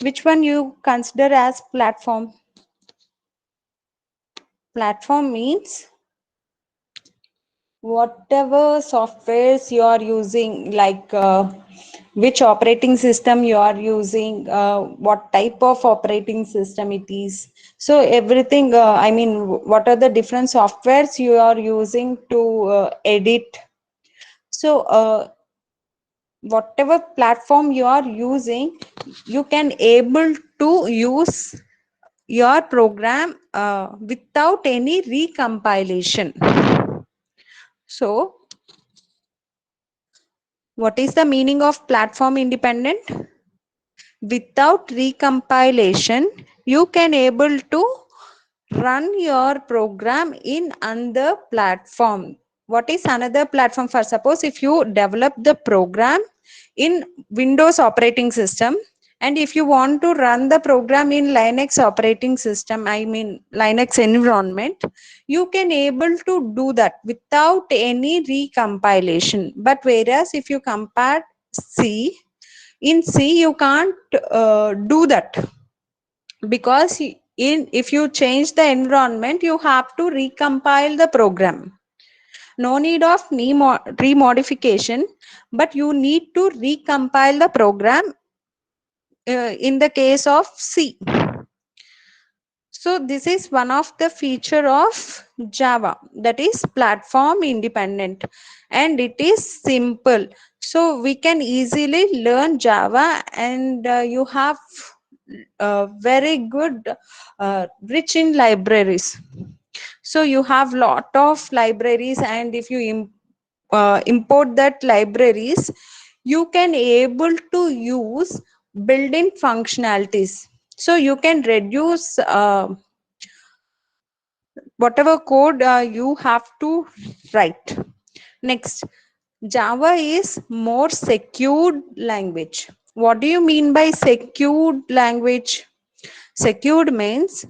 Which one you consider as platform? Platform means whatever softwares you are using, like which operating system you are using, what type of operating system it is. So everything, I mean, what are the different softwares you are using to edit. So whatever platform you are using, you can able to use your program without any recompilation. So what is the meaning of platform independent? Without recompilation, you can able to run your program in another platform. What is another platform? For suppose if you develop the program in Windows operating system, and if you want to run the program in Linux operating system, I mean Linux environment, you can able to do that without any recompilation. But whereas if you compare C, in C you can't do that, because in if you change the environment, you have to recompile the program. No need of remodification, but you need to recompile the program in the case of C. So this is one of the feature of Java, that is platform independent, and it is simple. So we can easily learn Java, and you have very good rich in libraries. So you have lot of libraries, and if you import that libraries, you can able to use built-in functionalities. So you can reduce whatever code you have to write. Next, Java is more secured language. What do you mean by secured language? Secured means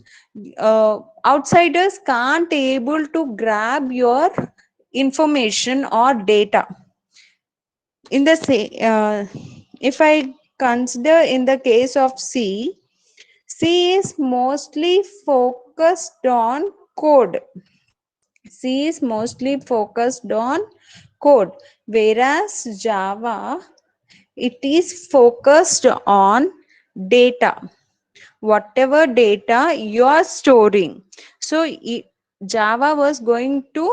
outsiders can't able to grab your information or data. In the if I consider in the case of C, C is mostly focused on code. C is mostly focused on code, whereas Java, it is focused on data, whatever data you are storing. So Java was going to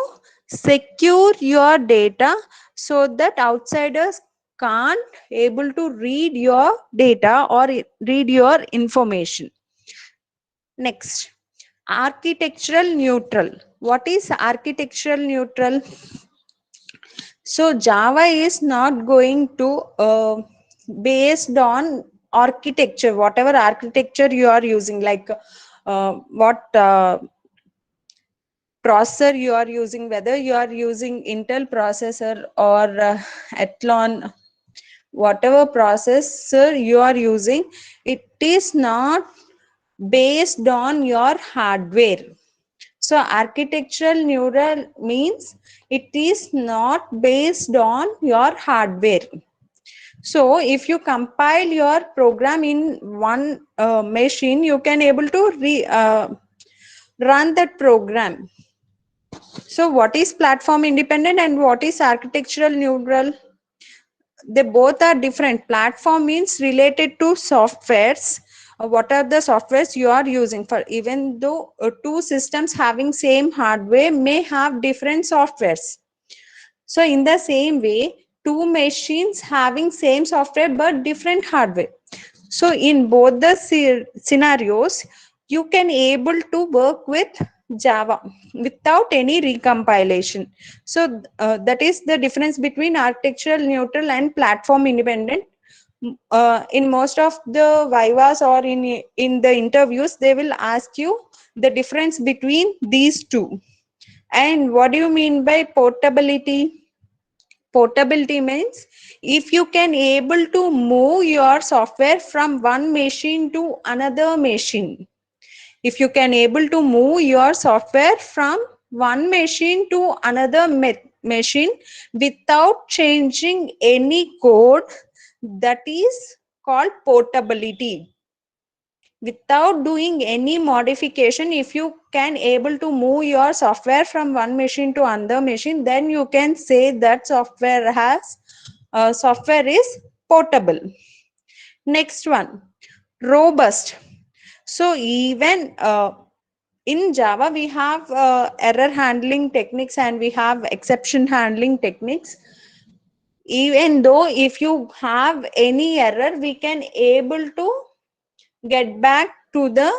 secure your data so that outsiders can't able to read your data or read your information. Next, architectural neutral. What is architectural neutral? So Java is not going to based on architecture, whatever architecture you are using, like what processor you are using, whether you are using Intel processor or Athlon, whatever processor you are using, it is not based on your hardware. So architectural neutral means it is not based on your hardware. So if you compile your program in one machine, you can able to run that program. So what is platform independent and what is architectural neutral? They both are different. Platform means related to softwares. What are the softwares you are using for? Even though two systems having same hardware may have different softwares. So in the same way, two machines having same software but different hardware. So in both the scenarios, you can able to work with Java without any recompilation. So that is the difference between architectural neutral and platform independent. In most of the vivas or in the interviews, they will ask you the difference between these two. And what do you mean by portability? Portability means if you can able to move your software from one machine to another machine. If you can able to move your software from one machine to another machine without changing any code, that is called portability. without doing any modification. If you can able to move your software from one machine to another machine, then you can say that software is portable. Next one, robust. So even in Java we have error handling techniques and we have exception handling techniques. Even though if you have any error, we can able to get back to the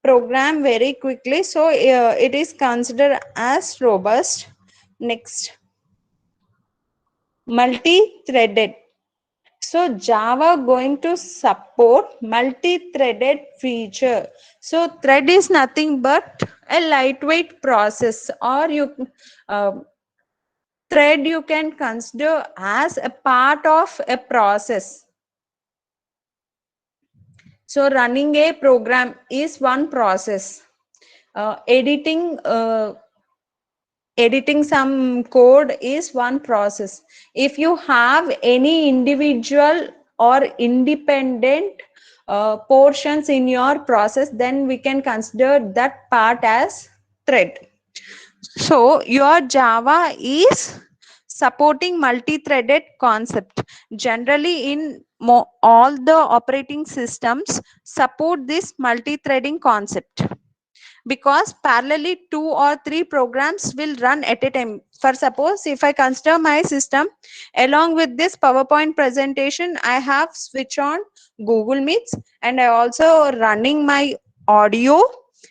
program very quickly. So it is considered as robust. Next, multi-threaded. So Java going to support multi-threaded feature. So thread is nothing but a lightweight process, or uh, thread you can consider as a part of a process. So running a program is one process. Editing some code is one process. If you have any individual or independent portions in your process, then we can consider that part as thread. So your Java is supporting multi-threaded concept. Generally in all the operating systems support this multi-threading concept, because parallelly 2 or 3 programs will run at a time. For suppose if I consider my system, along with this PowerPoint presentation I have switch on Google Meets, and I also running my audio.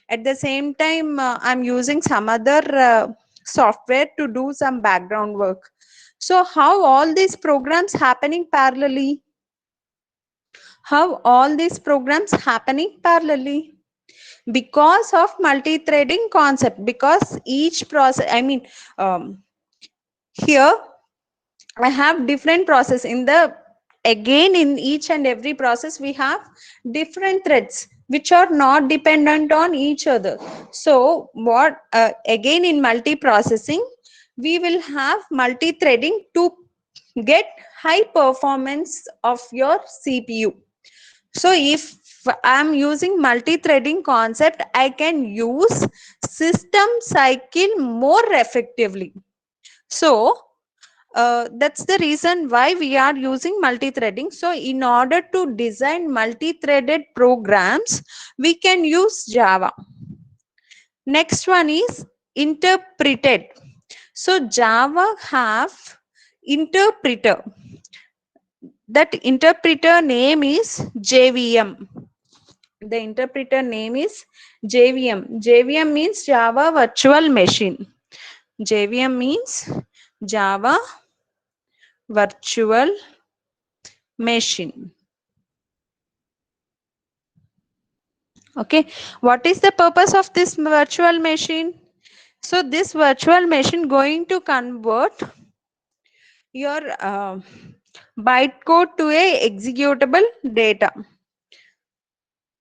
At the same time I'm using some other software to do some background work. So how all these programs happening parallelly? How all these programs happening parallelly? Because of multi-threading concept. Because each process, I mean, here I have different process in the, again in each and every process we have different threads which are not dependent on each other. So what again in multi-processing we will have multi-threading to get high performance of your CPU. So if I'm using multi-threading concept, I can use system cycle more effectively. So that's the reason why we are using multi-threading. So in order to design multi-threaded programs, we can use Java. Next one is interpreted. So Java have interpreter. That interpreter name is JVM. The interpreter name is JVM. JVM means Java Virtual Machine. JVM means Java Virtual Machine. Okay, what is the purpose of this virtual machine? So this virtual machine going to convert your bytecode to a executable data.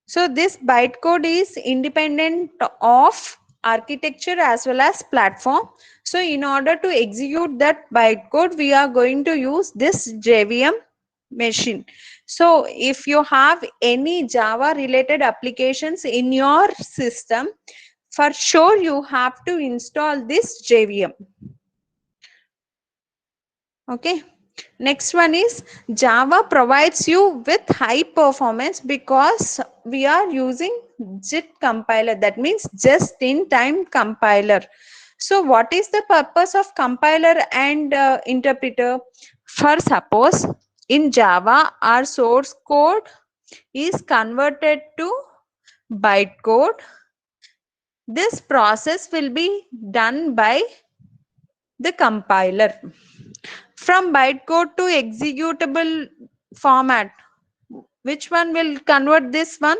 So this bytecode is independent of architecture as well as platform. So in order to execute that bytecode, we are going to use this JVM machine. So if you have any Java related applications in your system, for sure you have to install this JVM. Okay. Next one is Java provides you with high performance because we are using JIT compiler. That means just in time compiler. So what is the purpose of compiler and interpreter? For suppose in Java our source code is converted to bytecode. This process will be done by the compiler. From bytecode to executable format, which one will convert this one?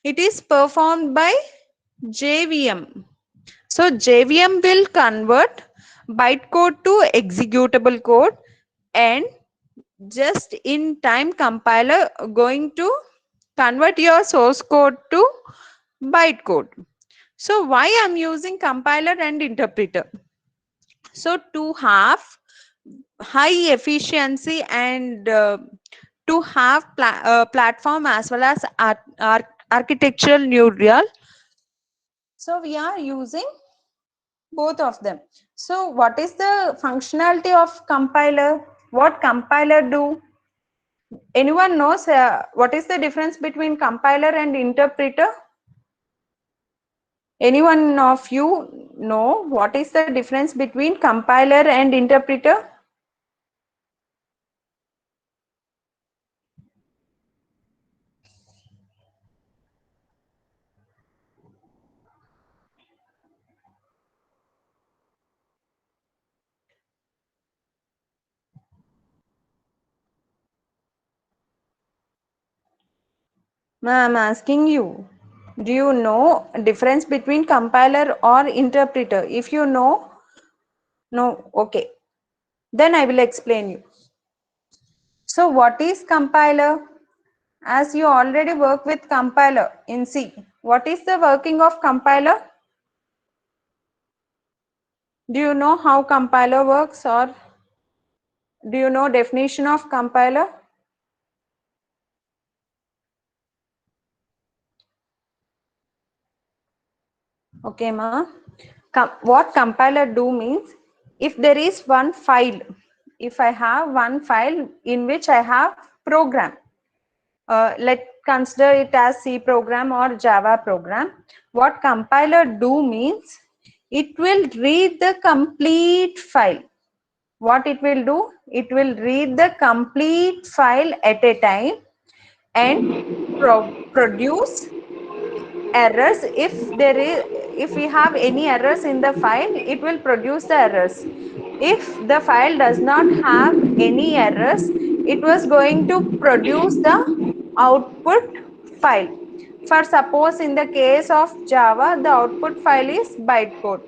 It is performed by JVM. So JVM will convert bytecode to executable code, and just in time compiler going to convert your source code to bytecode. So why I'm using compiler and interpreter? So to have high efficiency and to have platform as well as architectural neural. So we are using both of them. So what is the functionality of compiler? What compiler do? Anyone knows what is the difference between compiler and interpreter? Anyone of you know what is the difference between compiler and interpreter? I'm asking you, do you know difference between compiler or interpreter? If you know, no, okay. Then I will explain you. So what is compiler? As you already work with compiler in C, what is the working of compiler? Do you know how compiler works, or do you know definition of compiler? Okay, ma. What compiler do means, if there is one file, if I have one file in which I have program, let's consider it as C program or Java program. What compiler do means, it will read the complete file. What it will do? It will read the complete file at a time and produce errors. If we have any errors in the file, it will produce the errors. If the file does not have any errors, it was going to produce the output file. For suppose in the case of Java, the output file is bytecode.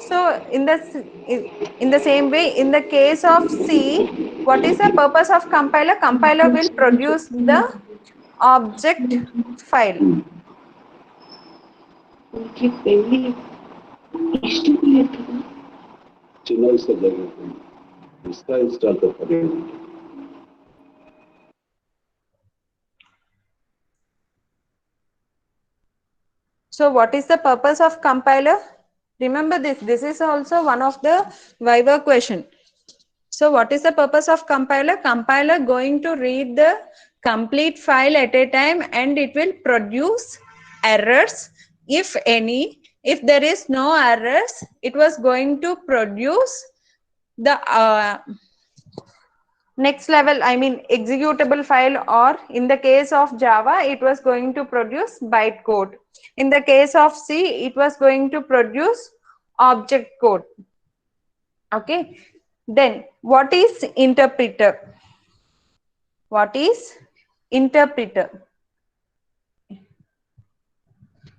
So in the same way, in the case of C, what is the purpose of compiler? Compiler will produce the object file. So what is the purpose of compiler? Remember this. This is also one of the Viva question. So what is the purpose of compiler? Compiler going to read the complete file at a time and it will produce errors, if any. If there is no errors, it was going to produce the next level, I mean executable file, or in the case of Java, it was going to produce bytecode. In the case of C, it was going to produce object code. Okay. Then what is interpreter? What is interpreter?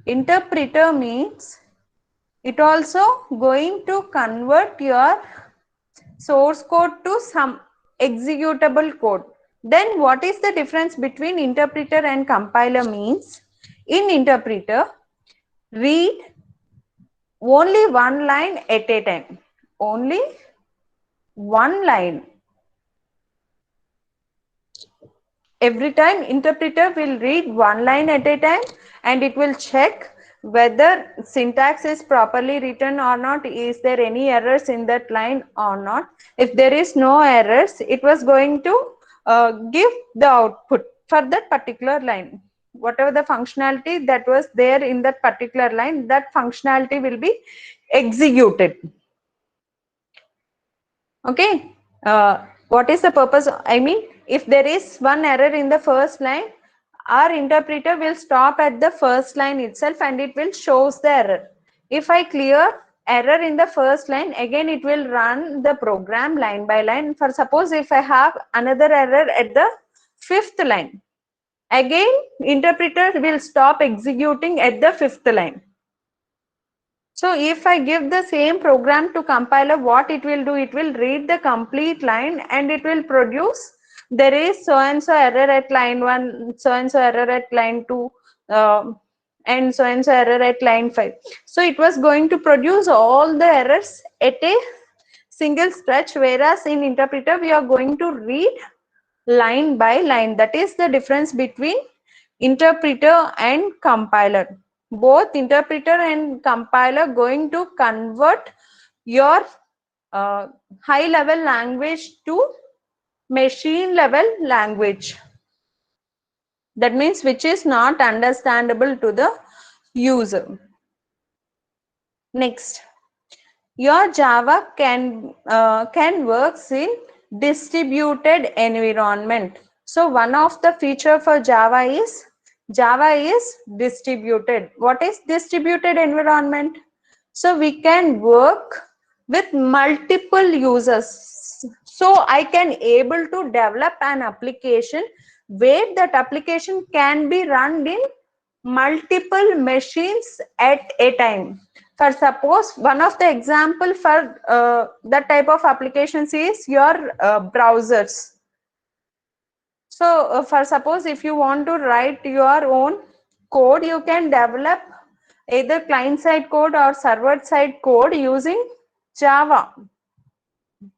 Interpreter means it also going to convert your source code to some executable code. Then what is the difference between interpreter and compiler means? In interpreter, read only one line at a time. Only one line. Every time interpreter will read one line at a time and it will check whether syntax is properly written or not. Is there any errors in that line or not? If there is no errors, it was going to give the output for that particular line. Whatever the functionality that was there in that particular line, that functionality will be executed. Okay. What is the purpose? I mean, if there is one error in the first line, our interpreter will stop at the first line itself and it will shows the error. If I clear error in the first line, again it will run the program line by line. For suppose if I have another error at the fifth line, again interpreter will stop executing at the fifth line. So if I give the same program to compiler, what it will do? It will read the complete line and it will produce, there is so and so error at line 1, so and so error at line 2, and so error at line 5. So it was going to produce all the errors at a single stretch, whereas in interpreter we are going to read line by line. That is the difference between interpreter and compiler. Both interpreter and compiler going to convert your high level language to machine level language. That means which is not understandable to the user. Next, your Java can works in distributed environment. So one of the feature for Java is distributed. What is distributed environment? So we can work with multiple users. So I can able to develop an application where that application can be run in multiple machines at a time. For suppose one of the example for that type of applications is your browsers. So for suppose if you want to write your own code, you can develop either client side code or server side code using Java.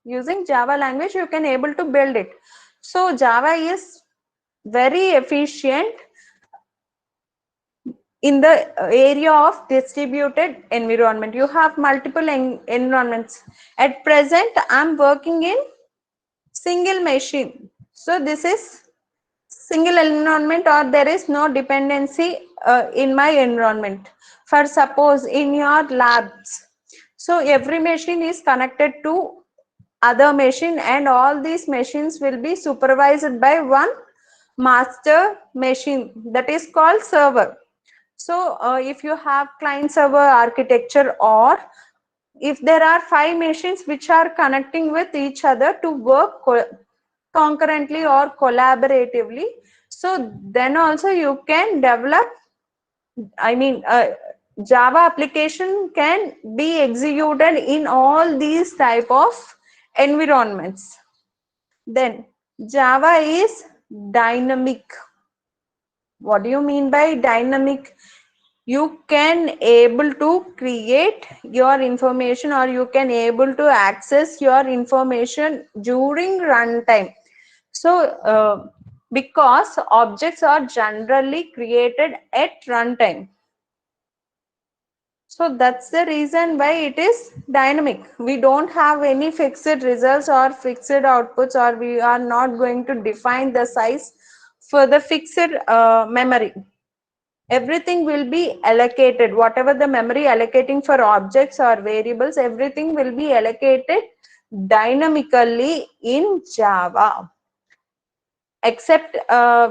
Using Java language, you can able to build it. So Java is very efficient in the area of distributed environment. You have multiple environments. At present, I'm working in single machine. So this is single environment, or there is no dependency in my environment. For suppose in your labs, so every machine is connected to other machine, and all these machines will be supervised by one master machine, that is called server. So if you have client server architecture, or if there are 5 machines which are connecting with each other to work concurrently or collaboratively, so then also you can develop, I mean, Java application can be executed in all these type of environments. Then Java is dynamic. What do you mean by dynamic? You can able to create your information, or you can able to access your information during runtime. So because objects are generally created at runtime, so that's the reason why it is dynamic. We don't have any fixed results or fixed outputs, or we are not going to define the size for the fixed memory. Everything will be allocated. Whatever the memory allocating for objects or variables, everything will be allocated dynamically in Java. Except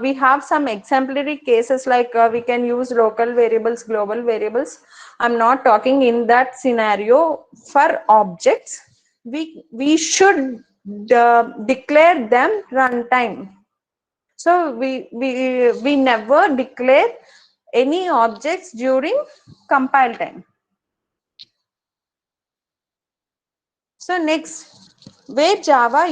we have some exemplary cases, like we can use local variables, global variables. I'm not talking in that scenario. For objects, we should declare them runtime. So we never declare any objects during compile time. So next, where Java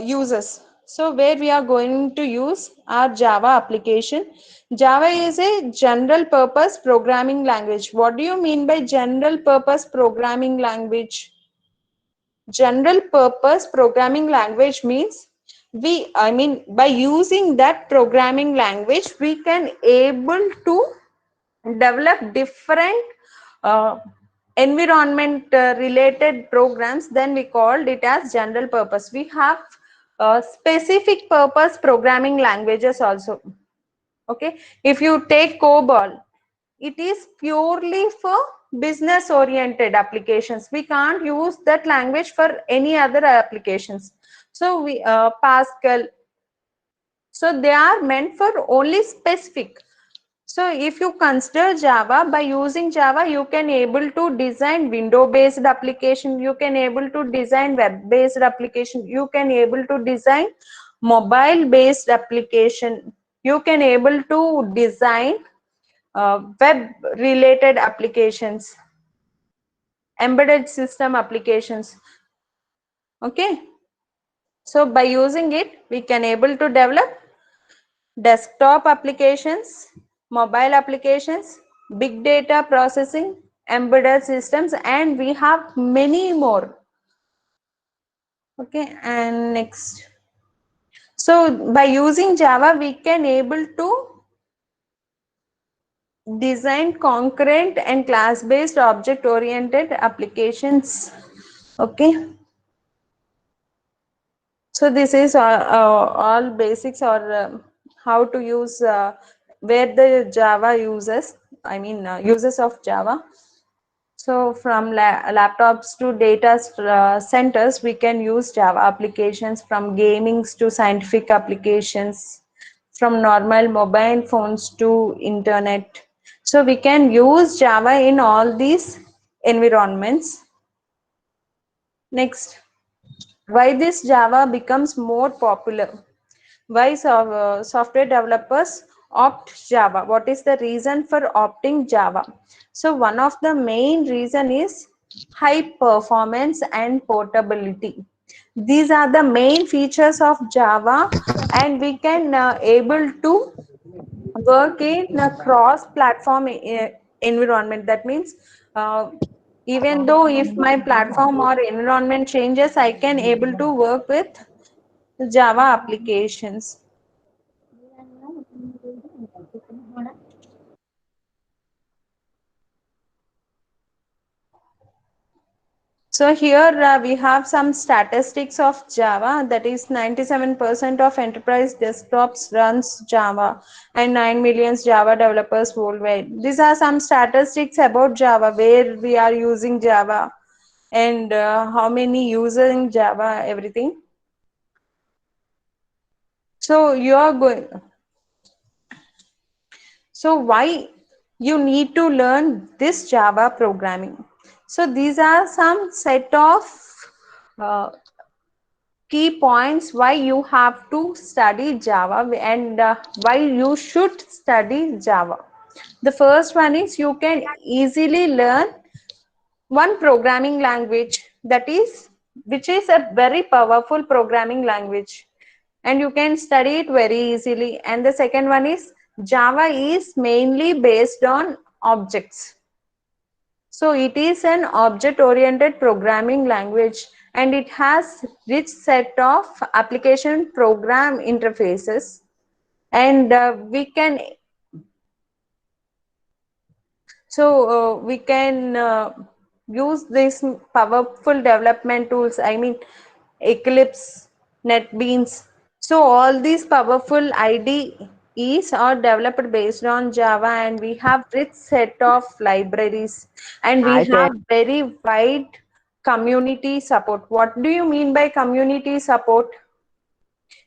uses. So where we are going to use our Java application. Java is a general purpose programming language. What do you mean by general purpose programming language? General purpose programming language means by using that programming language, we can able to develop different uh, environment related programs. Then we called it as general purpose. We have specific purpose programming languages also. Okay, if you take COBOL, it is purely for business oriented applications. We can't use that language for any other applications. So we Pascal, so they are meant for only specific. So if you consider Java, by using Java, you can able to design window-based application, you can able to design web-based application, you can able to design mobile-based application, you can able to design web-related applications, embedded system applications. Okay. So by using it, we can able to develop desktop applications, mobile applications, big data processing, embedded systems, and we have many more. Okay, and next. So by using Java we can able to design concurrent and class based object oriented applications. Okay, so this is all basics, or how to use where the Java uses, I mean uses of Java. So from laptops to data centers, we can use Java applications, from gamings to scientific applications, from normal mobile phones to internet. So we can use Java in all these environments. Next, why this Java becomes more popular? Why software developers opt Java? What is the reason for opting Java? So one of the main reason is high performance and portability. These are the main features of Java, and we can able to work in a cross platform environment. That means even though if my platform or environment changes, I can able to work with Java applications. So here we have some statistics of Java, that is 97% of enterprise desktops runs Java and 9 million Java developers worldwide. These are some statistics about Java, where we are using Java and how many using Java, everything. So you are going, so why you need to learn this Java programming? So these are some set of uh, key points why you have to study Java, and why you should study Java. The first one is you can easily learn one programming language, that is, which is a very powerful programming language, and you can study it very easily. And the second one is Java is mainly based on objects. So it is an object-oriented programming language, and it has rich set of application program interfaces, and we can use these powerful development tools. I mean Eclipse, NetBeans. So all these powerful IDEs are developed based on Java, and we have rich set of libraries, and we have very wide community support. What do you mean by community support?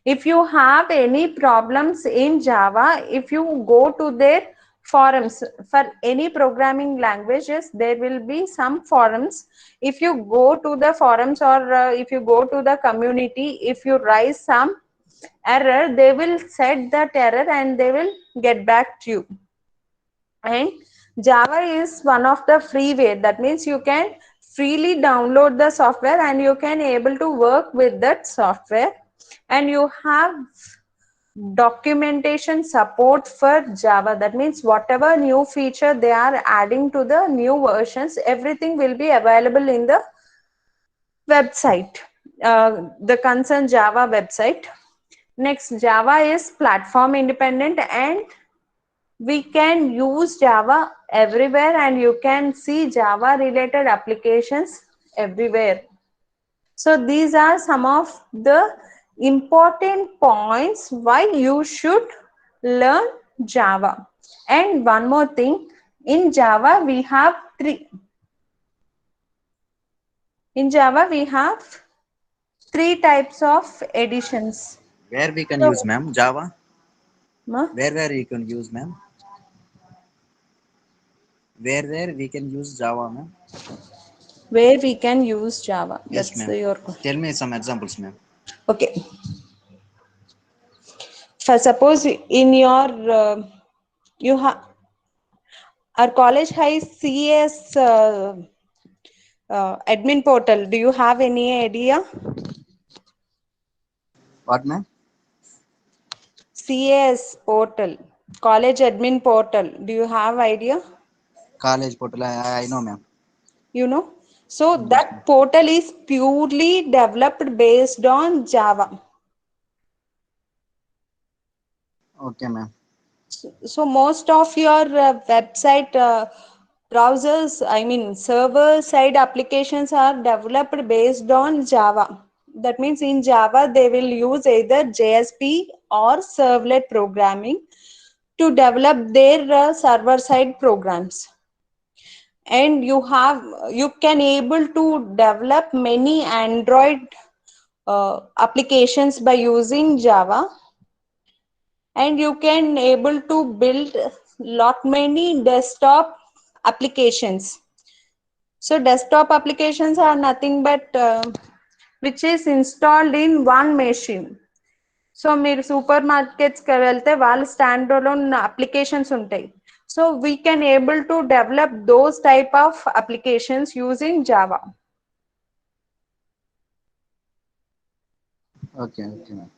If you have any problems in Java, if you go to their forums for any programming languages, there will be some forums. If you go to the forums, or if you go to the community, if you raise some error, they will set that error and they will get back to you. And Java is one of the freeware, that means you can freely download the software and you can able to work with that software, and you have documentation support for Java. That means whatever new feature they are adding to the new versions, everything will be available in the website, the concerned Java website. Next, Java is platform independent, and we can use Java everywhere, and you can see Java related applications everywhere. So these are some of the important points why you should learn Java. And one more thing, in Java we have three types of editions. Where we can use, So, ma'am, Java? ma, Where you can use, ma'am? Where we can use Java, ma'am? where we can use Java? Yes, That's ma'am. your question. Tell me some examples, ma'am. Okay. For suppose in your you have our college has CS admin portal. Do you have any idea? What, ma'am? CS portal, college admin portal. Do you have idea? College portal. I know, ma'am. You know? So Yes, ma'am. that portal is purely developed based on Java. Okay, ma'am. So most of your website browsers, I mean server side applications are developed based on Java. That means in Java they will use either JSP or servlet programming to develop their server side programs. And you can able to develop many Android applications by using Java, and you can able to build lot many desktop applications. So desktop applications are nothing but which is installed in one machine. So మీరు super మార్కెట్స్కి వెళ్తే వాళ్ళు stand alone applications ఉంటాయి. So we can able to develop those type of applications using Java. Okay, okay, ma'am.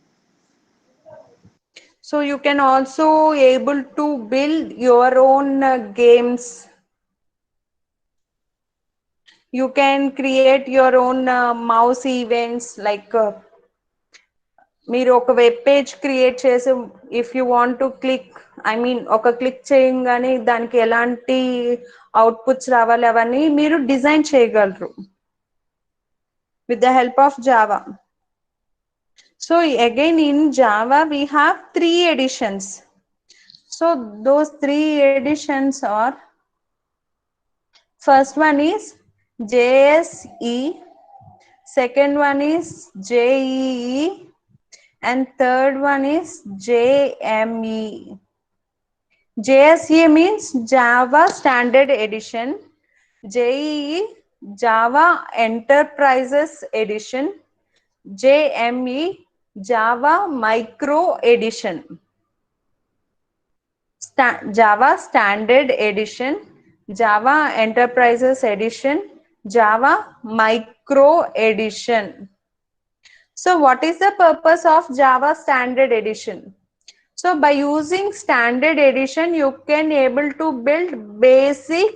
So you can also able to build your own games. You can create your own mouse events like మీరు ఒక web page create చేసి if you want to click, I mean ఒక click చేయగానే దానికి ఎలాంటి outputs రావాలి అవన్నీ మీరు డిజైన్ చేయగలరు with the help of Java. So again in Java we have three editions. So those three editions are, first one is JSE, second one is JEE, and third one is JME. JSE means Java Standard Edition, JEE Java Enterprises Edition, JME Java Micro Edition. Java Standard Edition, Java Enterprises Edition, Java Micro Edition. So what is the purpose of Java Standard Edition? So by using Standard Edition, you can able to build basic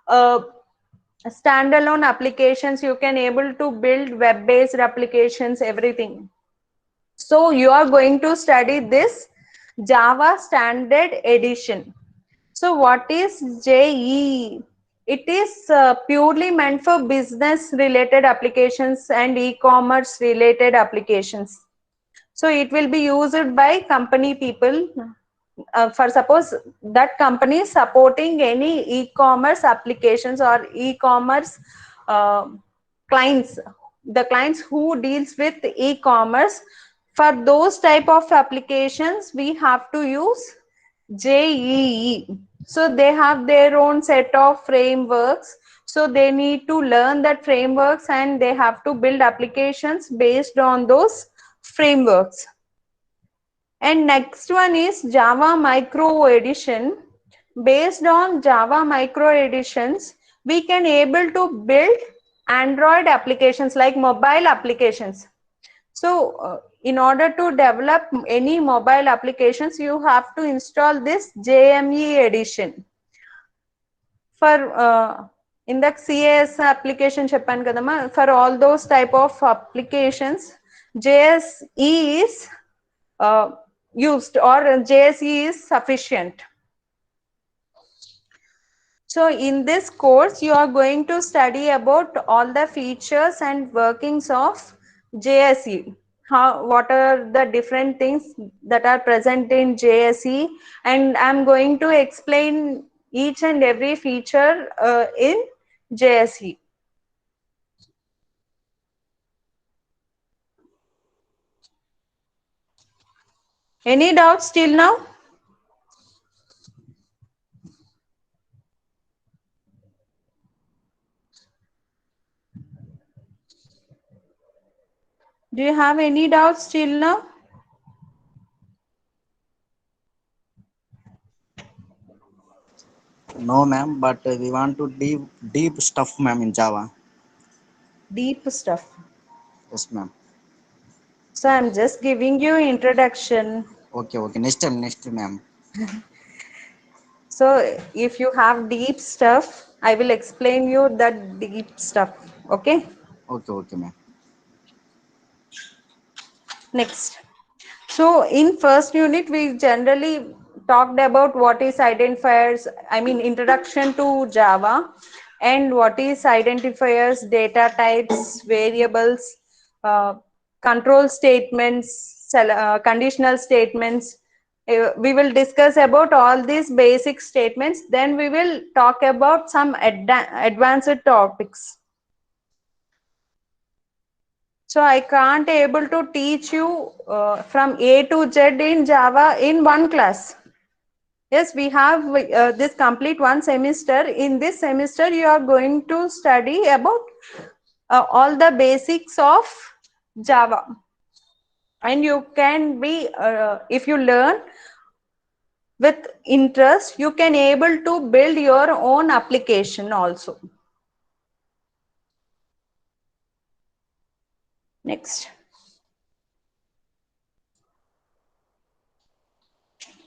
uh, standalone applications. You can able to build web-based applications, everything. So you are going to study this Java Standard Edition. So what is JEE? It is purely meant for business related applications and e-commerce related applications. So it will be used by company people. For suppose that company is supporting any e-commerce applications or e-commerce uh, clients, the clients who deals with e-commerce, for those type of applications we have to use JEE. So they have their own set of frameworks. So they need to learn that frameworks and they have to build applications based on those frameworks. And next one is Java Micro Edition. Based on Java Micro Editions, we can able to build Android applications like mobile applications. So in order to develop any mobile applications, you have to install this JME edition. For in the CAS application చెప్పాను కదమ్మా, for all those type of applications JSE is used, or JSE is sufficient. So in this course you are going to study about all the features and workings of JSE. How, what are the different things that are present in JSE, and I'm going to explain each and every feature in JSE. Any doubts till now? Do you have any doubts till now? No, ma'am, but we want to deep stuff, ma'am, in Java. Deep stuff. Yes, ma'am. So I'm just giving you introduction. Okay, okay. Next, ma'am. So if you have deep stuff, I will explain you that deep stuff. Okay. Okay, okay, ma'am. Next. So in first unit, we generally talked about what is identifiers, I mean introduction to Java, and what is identifiers, data types, variables, uh, control statements, conditional statements. We will discuss about all these basic statements. Then we will talk about some advanced topics. So I can't able to teach you from A to Z in Java in one class. Yes, we have this complete one semester. In this semester, you are going to study about all the basics of Java. And you can be, if you learn with interest, you can able to build your own application also. Next.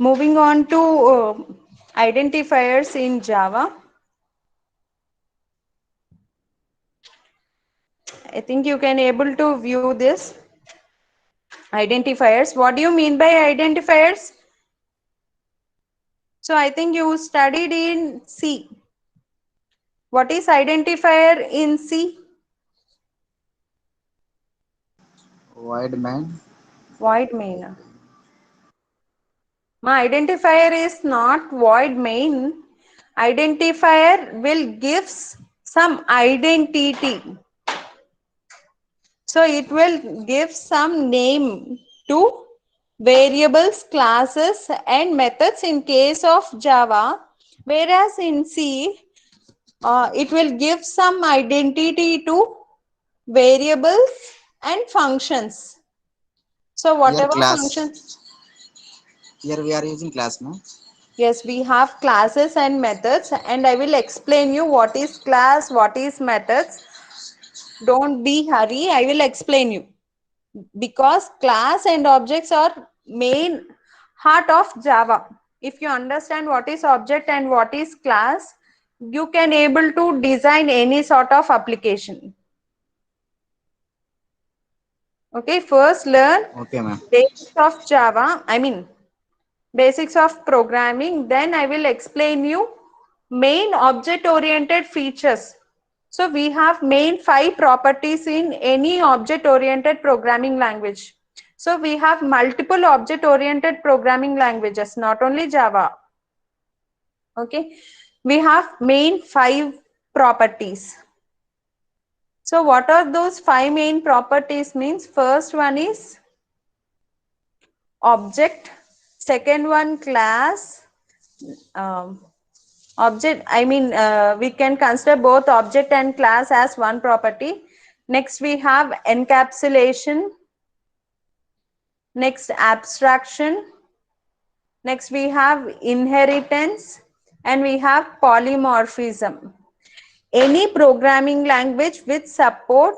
Moving on to identifiers in Java. I think you can able to view this. Identifiers. What do you mean by identifiers? So I think you studied in C. What is identifier in C? Wide man. Void main. My identifier is not void main. Identifier will gives some identity. So it will give some name to variables, classes and methods in case of Java. Whereas in C, it will give some identity to variables and functions. So Here whatever class. functions, Here we are using class, no? yes, we have classes and methods, and I will explain you what is class, what is methods. Don't be hurry, I will explain you. Because class and objects are main heart of Java. If you understand what is object and what is class, you can able to design any sort of application. Okay, first learn Okay, ma'am. basics of Java, I mean basics of programming. Then I will explain you main object oriented features. So we have main 5 properties in any object oriented programming language. So we have multiple object oriented programming languages, not only Java. Okay, we have main 5 properties. So what are those 5 main properties? Means first one is object, second one class, um, object, I mean we can consider both object and class as one property. Next we have encapsulation, next abstraction, next we have inheritance, and we have polymorphism. Any programming language which support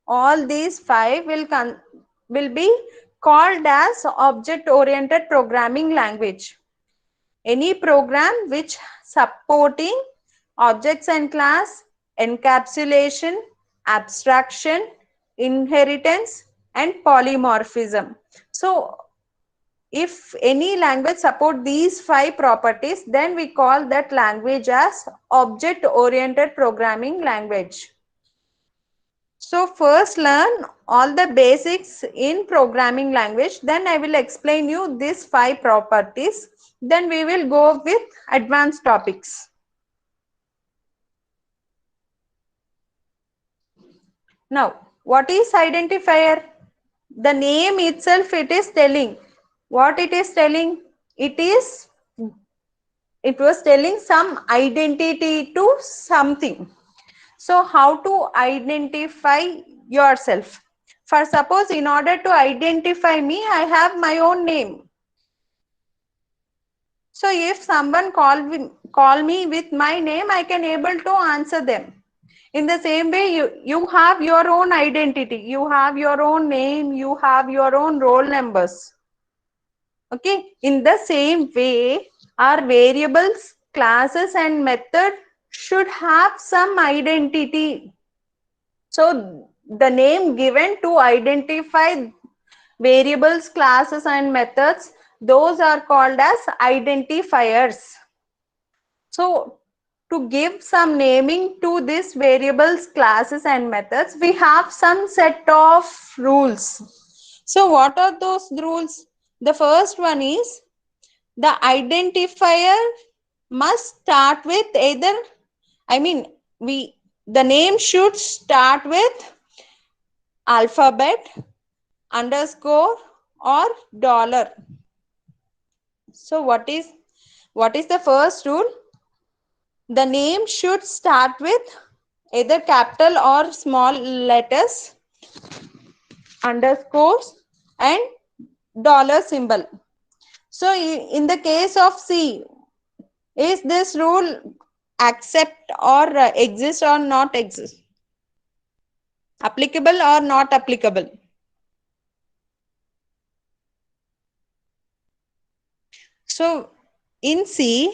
all these 5 will be called as object oriented programming language. Any program which supporting objects and class, encapsulation, abstraction, inheritance and polymorphism. So if any language support these 5 properties, then we call that language as object oriented programming language. So first learn all the basics in programming language, then I will explain you these 5 properties, then we will go with advanced topics. Now, what is identifier? The name itself it is telling. What it is telling? It was telling some identity to something. So how to identify yourself? For suppose in order to identify me, I have my own name. So if someone call me with my name, I can able to answer them. In the same way, you have your own identity. You have your own name. You have your own roll numbers. Okay. In the same way, our variables, classes and method should have some identity. So the name given to identify variables, classes and methods, those are called as identifiers. So to give some naming to these variables, classes and methods, we have some set of rules. So what are those rules? The first one is the identifier must start with either, I mean, we the name should start with alphabet, underscore or dollar. So what is the first rule? The name should start with either capital or small letters, underscores and dollar symbol. So in the case of C, is this rule accept or exist or not exist? Applicable or not applicable? So in C,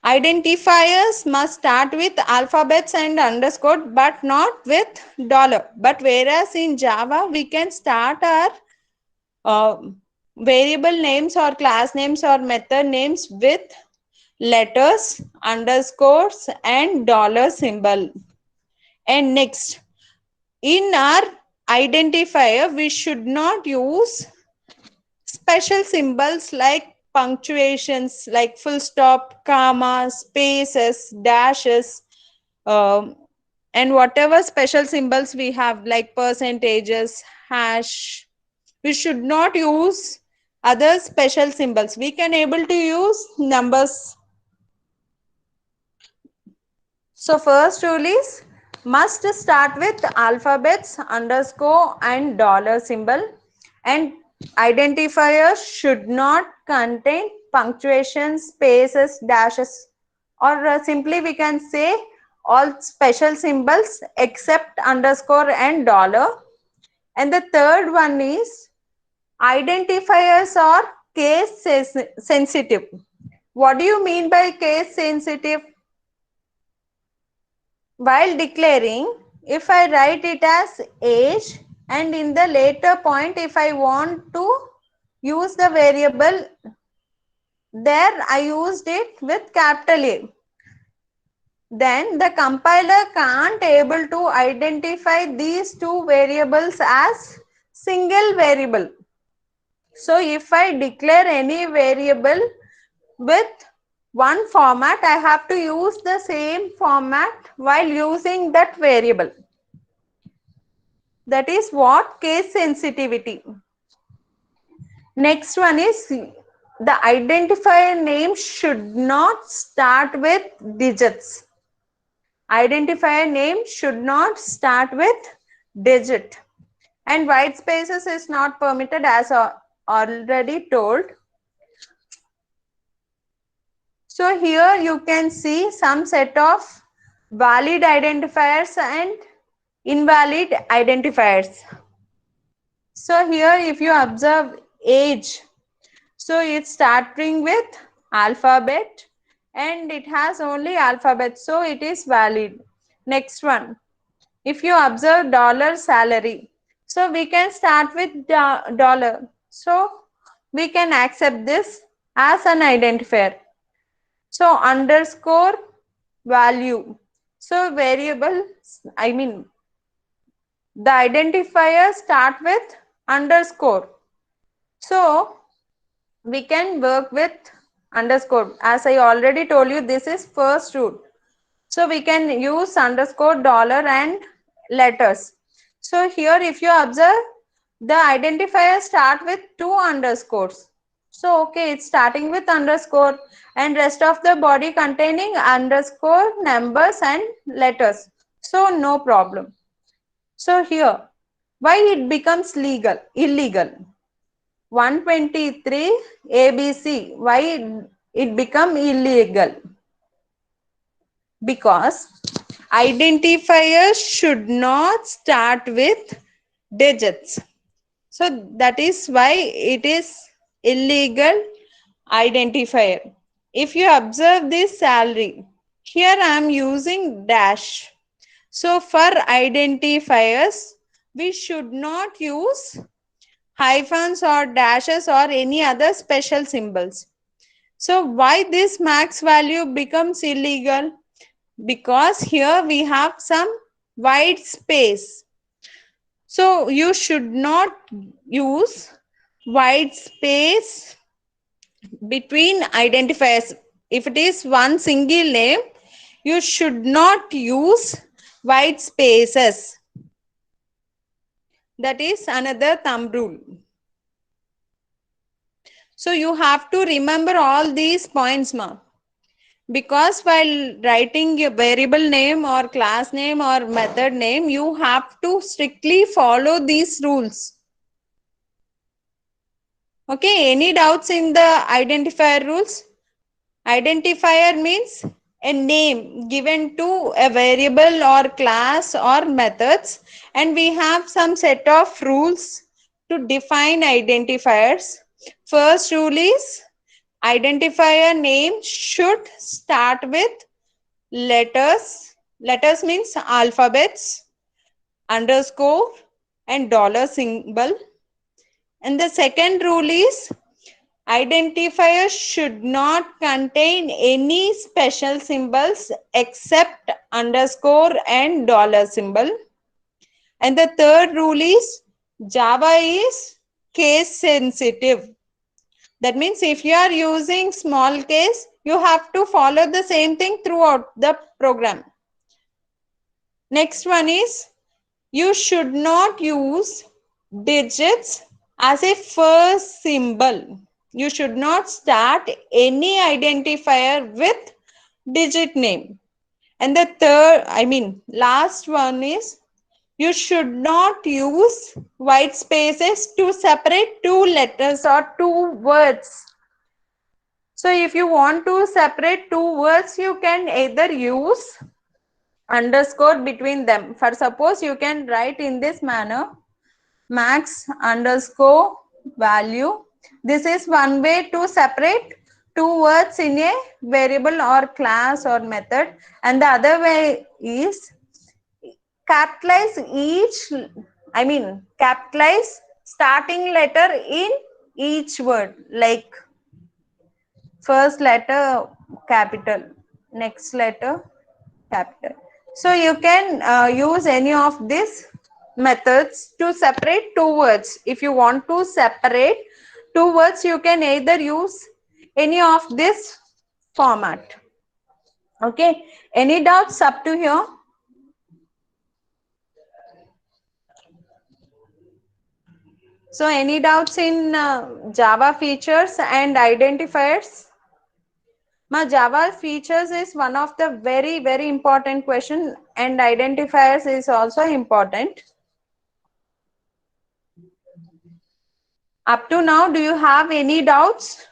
identifiers must start with alphabets and underscore but not with dollar. But whereas in Java, we can start our uh, variable names or class names or method names with letters, underscores and dollar symbol. And next, in our identifier, we should not use special symbols like punctuations, like full stop, comma, spaces, dashes, um, and whatever special symbols we have, like percentages, hash. We should not use other special symbols. We can able to use numbers. So first rule is must start with alphabets, underscore and dollar symbol, and identifiers should not contain punctuation, spaces, dashes, or simply we can say all special symbols except underscore and dollar. And the third one is identifiers are case sensitive. What do you mean by case sensitive? While declaring, if I write it as age and in the later point if I want to use the variable, there I used it with capital A, then the compiler can't able to identify these two variables as single variable. So if I declare any variable with one format, I have to use the same format while using that variable. That is what case sensitivity. Next one is the identifier name should not start with digits. Identifier name should not start with digit. And white spaces is not permitted as already told. So here you can see some set of valid identifiers and invalid identifiers. So here if you observe age, so it's starting with alphabet and it has only alphabet, so it is valid. Next one, if you observe dollar salary, so we can start with dollar, so we can accept this as an identifier. So underscore value, so variable, I mean the identifier start with underscore, so we can work with underscore. As I already told you, this is first rule. So we can use underscore, dollar and letters. So here if you observe, the identifier start with two underscores. So okay, it's starting with underscore and rest of the body containing underscore, numbers and letters. So no problem. So here, why it becomes illegal? 123 ABC. Why it become illegal? Because identifiers should not start with digits. So that is why it is illegal identifier. If you observe this salary, here I am using dash. So for identifiers, we should not use hyphens or dashes or any other special symbols. So why this max value becomes illegal? Because here we have some white space. So you should not use white space between identifiers. If it is one single name, you should not use white spaces. That is another thumb rule. So you have to remember all these points, ma. Because while writing a variable name or class name or method name, you have to strictly follow these rules. Okay, any doubts in the identifier rules? Identifier means a name given to a variable or class or methods, and we have some set of rules to define identifiers. First rule is identifier name should start with letters. Letters means alphabets, underscore, and dollar symbol. And the second rule is identifiers should not contain any special symbols except underscore and dollar symbol. And the third rule is Java is case sensitive. That means if you are using small case, you have to follow the same thing throughout the program. Next one is you should not use digits as a first symbol. You should not start any identifier with digit name. And the last one is you should not use white spaces to separate two letters or two words. So if you want to separate two words, you can either use underscore between them. For suppose you can write in this manner, max underscore value. This is one way to separate two words in a variable or class or method, and the other way is capitalize capitalize starting letter in each word, like first letter capital, next letter capital. So you can use any of these methods to separate two words. If you want to separate two words, you can either use any of this format. Okay. Any doubts up to here? So any doubts in Java features and identifiers? Ma, Java features is one of the very, very important question, and identifiers is also important. Up to now, do you have any doubts?